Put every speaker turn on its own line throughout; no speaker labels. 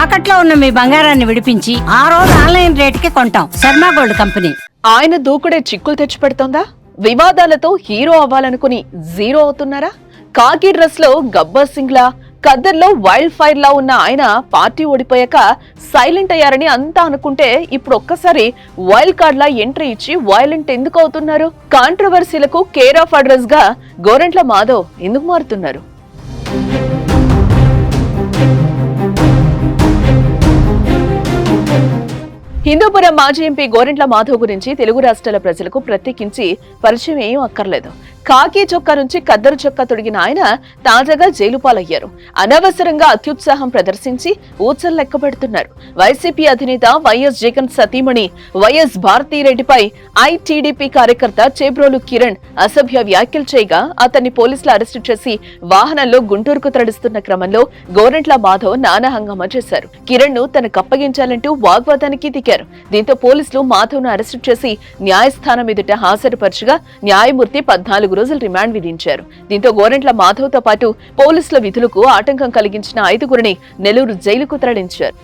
తాకట్లో ఉన్న మీ బంగారాన్ని విడిపించి ఆ రోజు ఆన్లైన్ రేటుకి కొంటాం. Sharma gold company.
ఆయన దూకుడే చిక్కులు తెచ్చిపెడుతోందా? వివాదాలతో హీరో అవ్వాలనుకుని జీరో అవుతున్నారా? కాకి డ్రెస్ లో గబ్బర్ సింగ్ లా, ఖద్దర్లో వైల్డ్ ఫైర్ లా ఉన్న ఆయన పార్టీ ఓడిపోయాక సైలెంట్ అయ్యారని అంతా అనుకుంటే ఇప్పుడు ఒక్కసారి వైల్డ్ కార్డ్ లా ఎంట్రీ ఇచ్చి వైలెంట్ ఎందుకు అవుతున్నారు? కాంట్రవర్సీలకు కేర్ ఆఫ్ అడ్రస్ గా గోరంట్ల మాధవ్ ఎందుకు మారుతున్నారు? హిందూపురం మాజీ ఎంపీ గోరంట్ల మాధవ్ గురించి తెలుగు రాష్ట్రాల ప్రజలకు ప్రత్యేకించి పరిచయం ఏం అక్కర్లేదు. కాకి చొక్కా నుంచి ఖద్దరు చొక్కా తొడిగిన ఆయన తాజాగా జైలు పాలయ్యారు. అనవసరంగా అత్యుత్సాహం ప్రదర్శించి ఊచలు లెక్కబెడుతున్నారు. వైసీపీ అధినేత వైఎస్ జగన్ సతీమణి వైఎస్ భారతీరెడ్డిపై ఐటీడీపీ కార్యకర్త చేబ్రోలు కిరణ్ అసభ్య వ్యాఖ్యలు చేయగా అతన్ని పోలీసులు అరెస్టు చేసి వాహనంలో గుంటూరుకు తరలిస్తున్న క్రమంలో గోరంట్ల మాధవ్ నానా హంగామా చేశారు. కిరణ్ ను తనకు అప్పగించాలంటూ వాగ్వాదానికి దిగారు. దీంతో పోలీసులు మాధవ్ ను అరెస్టు చేసి న్యాయస్థానం ఎదుట హాజరుపరచగా న్యాయమూర్తి 14 రోజులు రిమాండ్ విధించారు. దీంతో గోరంట్ల మాధవ్ తో పాటు పోలీసుల విధులకు ఆటంకం కలిగించిన 5గురిని నెల్లూరు జైలుకు తరలించారు.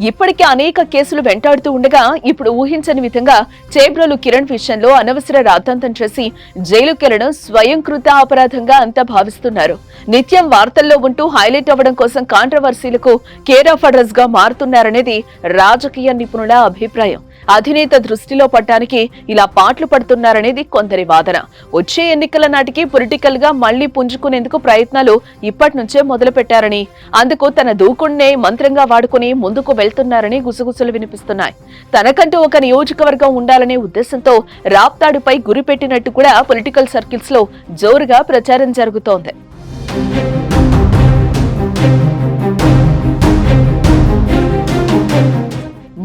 ఇప్పటికే అనేక కేసులు వెంటాడుతూ ఉండగా ఇప్పుడు ఊహించని విధంగా చేబ్రోలు కిరణ్ విషయంలో అనవసర రాద్ధాంతం చేసి జైలుకెళ్లడం స్వయంకృత అపరాధంగా అంతా భావిస్తున్నారు. నిత్యం వార్తల్లో ఉంటూ హైలైట్ అవ్వడం కోసం కాంట్రవర్సీలకు కేర్ ఆఫ్ అడ్రస్ గా మారుతున్నారనేది రాజకీయ నిపుణుల అభిప్రాయం. అధినేత దృష్టిలో పడటానికి ఇలా పాటలు పడుతున్నారనేది కొందరి వాదన. వచ్చే ఎన్నికల నాటికి పొలిటికల్ గా మళ్లీ పుంజుకునేందుకు ప్రయత్నాలు ఇప్పటి నుంచే మొదలు పెట్టారని, అందుకు తన దూకుణ్ణే మంత్రంగా వాడుకుని ముందుకు వెళ్తున్నారని గుసగుసలు వినిపిస్తున్నాయి. తనకంటూ ఒక నియోజకవర్గం ఉండాలనే ఉద్దేశంతో రాప్తాడుపై గురిపెట్టినట్టు కూడా పొలిటికల్ సర్కిల్స్ లో జోరుగా ప్రచారం జరుగుతోంది.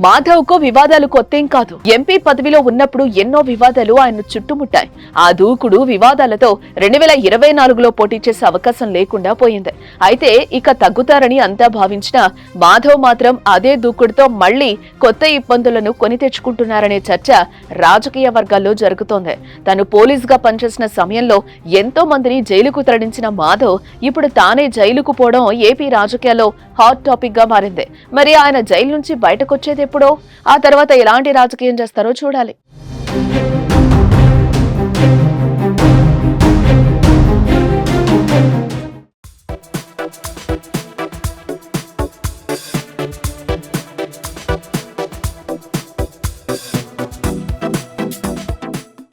మాధవ్ కు వివాదాలు కొత్తేం కాదు. ఎంపీ పదవిలో ఉన్నప్పుడు ఎన్నో వివాదాలు ఆయన చుట్టుముట్టాయి. ఆ దూకుడు వివాదాలతో 2024లో పోటీ చేసే అవకాశం లేకుండా పోయింది. అయితే ఇక తగ్గుతారని అంతా భావించిన మాధవ్ మాత్రం అదే దూకుడుతో మళ్లీ కొత్త ఇబ్బందులను కొని తెచ్చుకుంటున్నారనే చర్చ రాజకీయ వర్గాల్లో జరుగుతోంది. తను పోలీస్ గా పనిచేసిన సమయంలో ఎంతో మందిని జైలుకు తరలించిన మాధవ్ ఇప్పుడు తానే జైలుకు పోవడం ఏపీ రాజకీయాల్లో హాట్ టాపిక్ గా మారింది. మరి ఆయన జైలు నుంచి బయటకొచ్చేది ఎప్పుడో? ఆ తర్వాత ఎలాంటి రాజకీయం చేస్తారో చూడాలి.